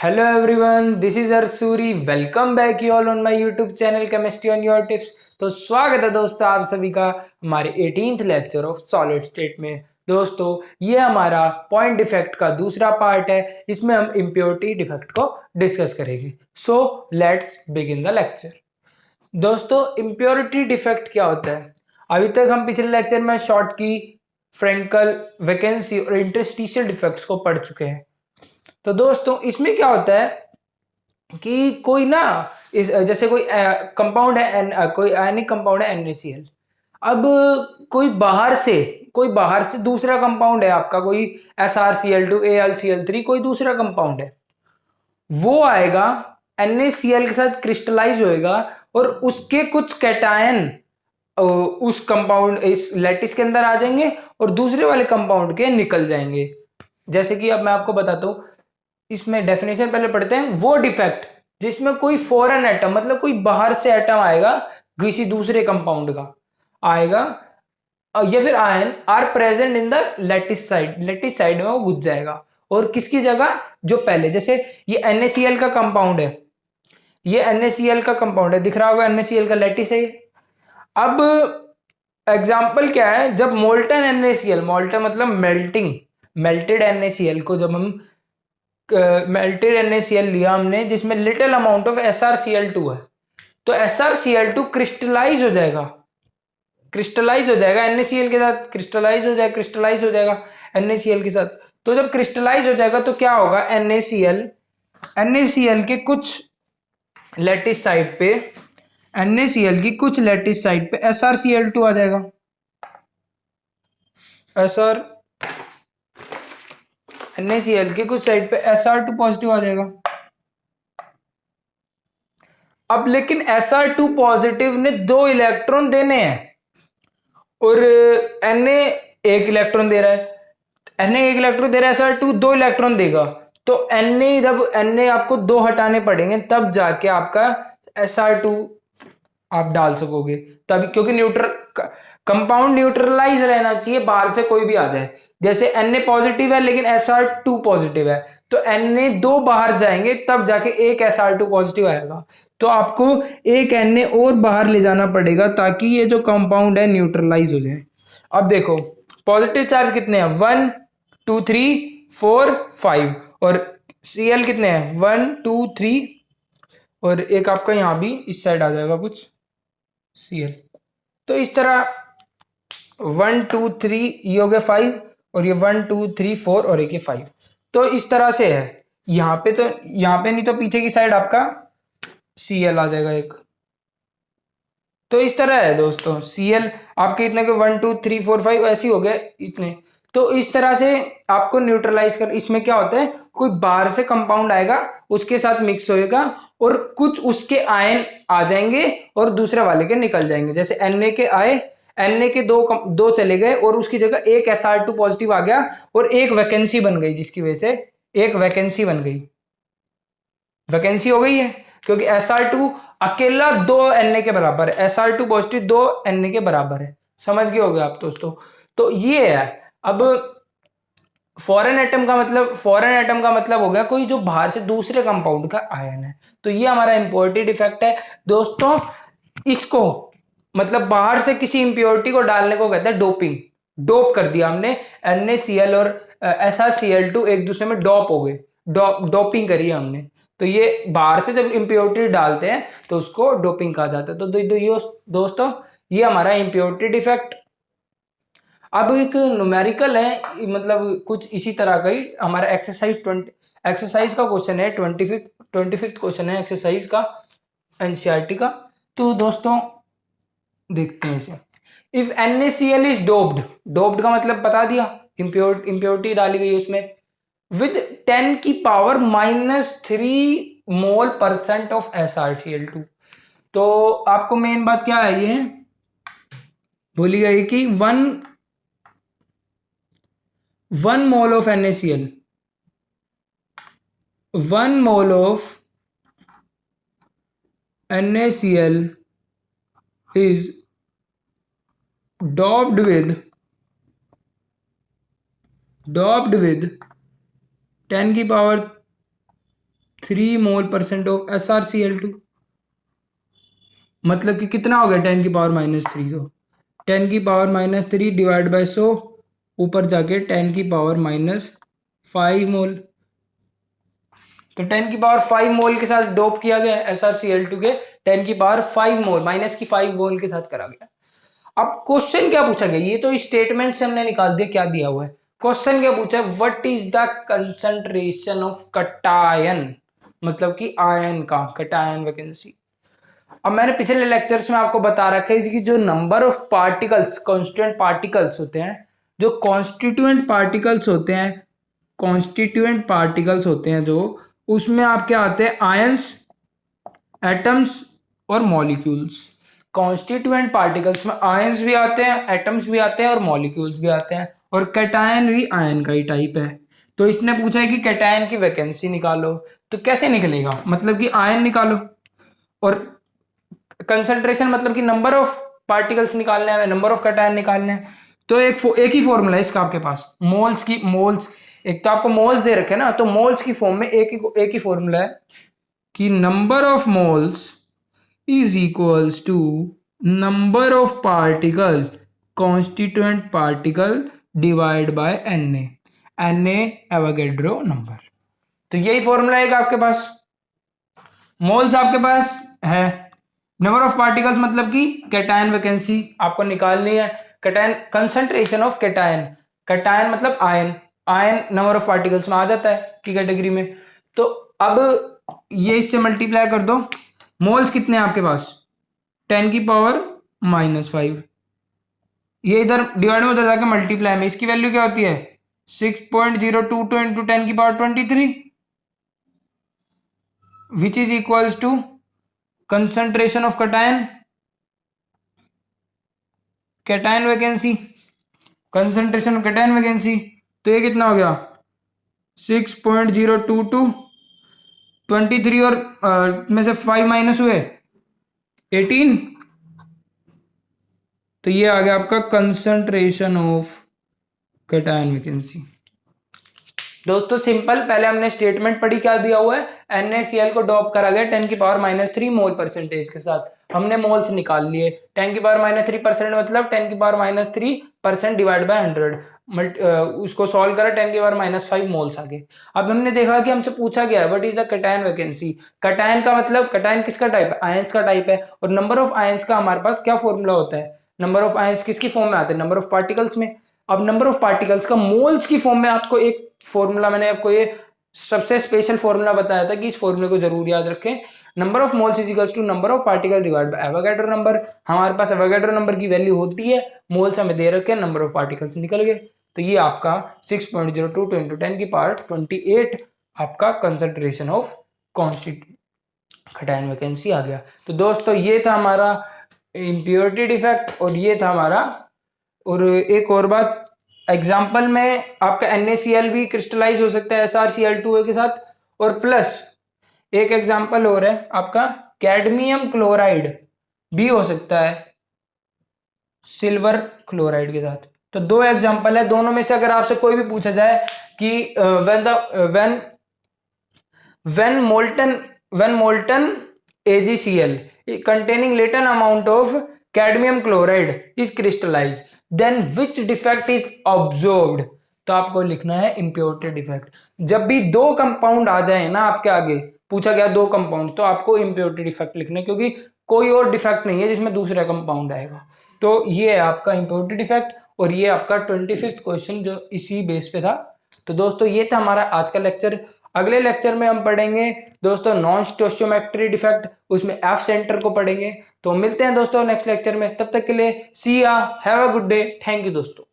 Hello everyone, this is Arsuri. Welcome back you all on my YouTube channel Chemistry on Your Tips. तो स्वागत है दोस्तों आप सभी का हमारे 18th lecture of solid state में। दोस्तों ये हमारा पॉइंट डिफेक्ट का दूसरा पार्ट है। इसमें हम इम्प्योरिटी डिफेक्ट को डिस्कस करेंगे। So let's begin the lecture. दोस्तों इम्प्योरिटी डिफेक्ट क्या होता है? अभी तक हम पिछले लेक्चर में शॉर्ट की, फ्रेंकल, वैकेंसी और इंटरस्टिशियल डिफेक्ट्स को पढ़ चुके हैं। तो दोस्तों इसमें क्या होता है कि कोई ना जैसे कोई कंपाउंड है कोई आयनिक कंपाउंड है NaCl। अब कोई बाहर से दूसरा कंपाउंड है आपका, कोई SrCl2 AlCl3 कोई दूसरा कंपाउंड है, वो आएगा NaCl के साथ क्रिस्टलाइज होएगा और उसके कुछ कैटायन उस कंपाउंड इस लैटिस के अंदर आ जाएंगे और दूसरे वाले कंपाउंड के निकल जाएंगे। जैसे कि अब मैं आपको बताता हूं, इसमें डेफिनेशन पहले पढ़ते हैं। वो डिफेक्ट जिसमें कोई फॉरेन एटम मतलब कोई बाहर से एटम आएगा, किसी दूसरे कंपाउंड का आएगा, या फिर ions are present in the lattice side में वो घुस जाएगा। और किसकी जगह? जो पहले, जैसे ये NaCl का कंपाउंड है, ये NaCl का कंपाउंड है, दिख रहा होगा NaCl का लेटिस है। अब एग्जाम्पल क्या है? जब मोल्टन NaCl, मोल्टन मतलब मेल्टेड NaCl को जब हम मेल्टेड NaCl लिया हमने जिसमें लिटिल अमाउंट ऑफ SrCl2 है, तो SrCl2 क्रिस्टलाइज हो जाएगा NaCl के साथ, क्रिस्टलाइज हो जाएगा NaCl के साथ। तो जब क्रिस्टलाइज हो जाएगा तो क्या होगा? NaCl के कुछ लैटिस साइड पे NaCl की कुछ लैटिस साइड पे SrCl2 आ जाएगा। NaCl की कुछ साइड पे Sr2 पॉजिटिव आ जाएगा। अब लेकिन Sr2 पॉजिटिव ने 2 इलेक्ट्रॉन देने हैं और Na एक इलेक्ट्रॉन दे रहा है, Na एक इलेक्ट्रॉन दे रहा है, Sr2 2 इलेक्ट्रॉन देगा। तो जब Na आपको 2 हटाने पड़ेंगे तब जाके आपका Sr2 आप डाल सकोगे, तभी, क्योंकि न्यूट्रल कंपाउंड न्यूट्रलाइज रहना चाहिए, बाहर से कोई भी आ जाए। जैसे Na पॉजिटिव है लेकिन Sr2 पॉजिटिव है, तो Na 2 बाहर जाएंगे तब जाके एक Sr2 पॉजिटिव आएगा। तो आपको एक Na और बाहर ले जाना पड़ेगा ताकि ये जो कंपाउंड है न्यूट्रलाइज हो जाए। अब देखो पॉजिटिव चार्ज कितने हैं? 1 2 3 4 5, और Cl कितने हैं? 1 2 3, और एक आपका यहां भी इस साइड आ जाएगा कुछ Cl। तो इस तरह 1 2 3 ये हो गया 5, और ये 1 2 3 4 और एक ये 5। तो इस तरह से है। यहाँ पे तो, यहाँ पे नहीं तो पीछे की साइड आपका Cl आ जाएगा एक। तो इस तरह है दोस्तों, Cl आपके इतने के 1 2 3 4 5 ऐसे हो गए इतने। तो इस तरह से आपको न्यूट्रलाइज कर, इसमें क्या होता है, कोई बाहर से कंपाउंड आएगा, उसके साथ मिक्स होएगा और कुछ उसके आयन आ जाएंगे और दूसरे वाले के निकल जाएंगे। जैसे Na के आए, Na के दो चले गए और उसकी जगह एक Sr2 पॉजिटिव आ गया और एक वैकेंसी बन गई, जिसकी वजह से एक वैकेंसी बन गई, वैकेंसी हो गई है, क्योंकि Sr2 अकेला 2 Na के बराबर है, Sr2 पॉजिटिव 2 Na के बराबर है। समझ गए होगे आप दोस्तों? तो ये है। अब फॉरेन एटम का मतलब हो गया कोई जो बाहर से दूसरे कंपाउंड का आयन है। तो ये हमारा इंप्योरिटी इफेक्ट है दोस्तों। इसको मतलब बाहर से किसी इंप्योरिटी को डालने को कहते हैं डोपिंग। डोप कर दिया हमने, NaCl और SrCl2 एक दूसरे में डॉप हो गए, डोपिंग करी हमने। तो ये बाहर से जब इंप्योरिटी डालते हैं तो उसको डोपिंग कहा जाता है। तो ये दोस्तों ये हमारा इंप्योरिटी डिफेक्ट। अब एक न्यूमेरिकल है, मतलब कुछ इसी तरह का ही हमारा एक्सरसाइज का क्वेश्चन है, 25th क्वेश्चन है एक्सरसाइज का, NCERT का। तो दोस्तों देखते हैं इसे। इफ NaCl इज डोप्ड का मतलब बता दिया, इंप्योरिटी डाली गई उसमें, विद 10 की पावर -3 मोल % ऑफ SrCl2। तो आपको मेन बात क्या है, ये बोली गई कि 1 mole of NaCl, 1 mole of NaCl is doped with 10 की power 3 mole percent of SrCl2। मतलब कि कितना हो गया 10⁻³ तो 10⁻³ डिवाइड बाय 100, ऊपर जाके 10⁻⁻5 मोल। तो 10⁻5 मोल के साथ डोप किया गया SrCl2 के 10⁻5 मोल -5 मोल के साथ करा गया। अब क्वेश्चन क्या पूछा गया, ये तो स्टेटमेंट से हमने निकाल दिया क्या दिया हुआ है। क्वेश्चन क्या पूछा है, what is the concentration of cation, मतलब कि आयन का कटायन वैकेंसी। अब मैंने पिछले लेक्चर्स में आपको बता रखा है कि जो number of particles constituent particles होते हैं, जो कॉन्स्टिट्यूएंट पार्टिकल्स होते हैं, कॉन्स्टिट्यूएंट पार्टिकल्स होते हैं जो, उसमें आपके आते हैं आयंस, एटम्स और मॉलिक्यूल्स। कॉन्स्टिट्यूएंट पार्टिकल्स में आयंस भी आते हैं, एटम्स भी आते हैं और मॉलिक्यूल्स भी आते हैं, और कैटायन भी आयन का ही टाइप है। तो इसने पूछा है कि कैटायन की वैकेंसी निकालो, तो कैसे निकलेगा, मतलब कि आयन निकालो, और कंसंट्रेशन मतलब कि नंबर ऑफ पार्टिकल्स निकालने हैं, नंबर ऑफ कैटायन निकालने हैं। तो एक ही फॉर्मूला है इसका आपके पास, मोल्स, एक तो आपको मोल्स दे रखे ना, तो मोल्स की फॉर्म में एक ही फॉर्मूला है कि number of moles is equals to number of particle constituent particle divide by Na Avogadro number. तो यही फॉर्मूला है आपके पास। मोल्स आपके पास है, नंबर ऑफ पार्टिकल्स मतलब कि कैटायन वैकेंसी आपको निकालनी है, cation concentration of cation, cation मतलब ion, ion number of particles में आ जाता है की कैटेगरी में। तो अब ये इससे मल्टीप्लाई कर दो, मोल्स कितने हैं आपके पास 10⁻⁻5, ये इधर डिवाइड में उधर जाके मल्टीप्लाई में, इसकी वैल्यू क्या होती है 6.022 into 10⁻23, which is equals to concentration of cation, cation vacancy, concentration of cation vacancy. तो ये कितना हो गया 6.022, 23 और में से 5 माइनस हुए 18, तो ये आ गया आपका कंसंट्रेशन ऑफ कैटायन वैकेंसी। दोस्तों सिंपल, पहले हमने स्टेटमेंट पढ़ी, क्या दिया हुआ है NaCl को डॉप करा गया 10⁻³ मोल परसेंटेज के साथ, हमने मोल्स निकाल लिए, 10⁻³ मतलब 10⁻³ डिवाइड बाय 100, उसको सॉल्व करा 10⁻⁻5 मोल्स आ गए। अब हमने देखा कि हमसे पूछा गया है what is the cation vacancy, cation का मतलब कैटायन किसका टाइप है, आयंस का टाइप है, और नंबर ऑफ आयंस का हमारे पास क्या फॉर्मूला होता है, नंबर ऑफ आयंस किसकी फॉर्म में आते हैं, नंबर ऑफ पार्टिकल्स में। अब नंबर ऑफ पार्टिकल्स का मोल्स की फॉर्म में आपको एक फॉर्मूला, मैंने आपको ये सबसे स्पेशल फॉर्मूला बताया था कि इस फॉर्मूले को जरूर याद रखें, number of moles is equals to number of particle divide by Avogadro number. हमारे पास एवोगैड्रो नंबर की वैल्यू होती है, मोल्स हमें दे रखे हैं, नंबर ऑफ पार्टिकल्स निकल गए। तो ये आपका 6.02 इंटू 10⁻28 आपका concentration of constituent cation vacancy आ गया। तो दोस्तों ये था हमारा इम्प्योरिटी डिफेक्ट, और ये था हमारा, और एक और बात, एग्जाम्पल में आपका NaCl भी क्रिस्टलाइज हो सकता है SrCl2 के साथ, और प्लस एक एग्जाम्पल और है आपका कैडमियम क्लोराइड भी हो सकता है सिल्वर क्लोराइड के साथ। तो दो एग्जाम्पल है, दोनों में से अगर आपसे कोई भी पूछा जाए कि when molten AgCl containing little amount of cadmium chloride is crystallized, then which defect is observed, तो आपको लिखना है इम्प्योरिटी डिफेक्ट। जब भी दो कंपाउंड आ जाए ना आपके आगे, पूछा गया दो कंपाउंड, तो आपको इम्प्योरिटी डिफेक्ट लिखना है, क्योंकि कोई और डिफेक्ट नहीं है जिसमें दूसरा कंपाउंड आएगा। तो ये है आपका इम्प्योरिटी डिफेक्ट, और ये आपका 25th क्वेश्चन जो इसी बेस पे था। तो दोस्तों ये था हमारा आज का लेक्चर। अगले लेक्चर में हम पढ़ेंगे दोस्तों नॉन स्टोइचियोमेट्री डिफेक्ट, उसमें एफ सेंटर को पढ़ेंगे। तो मिलते हैं दोस्तों नेक्स्ट लेक्चर में, तब तक के लिए सी या, have a good day, thank you दोस्तों।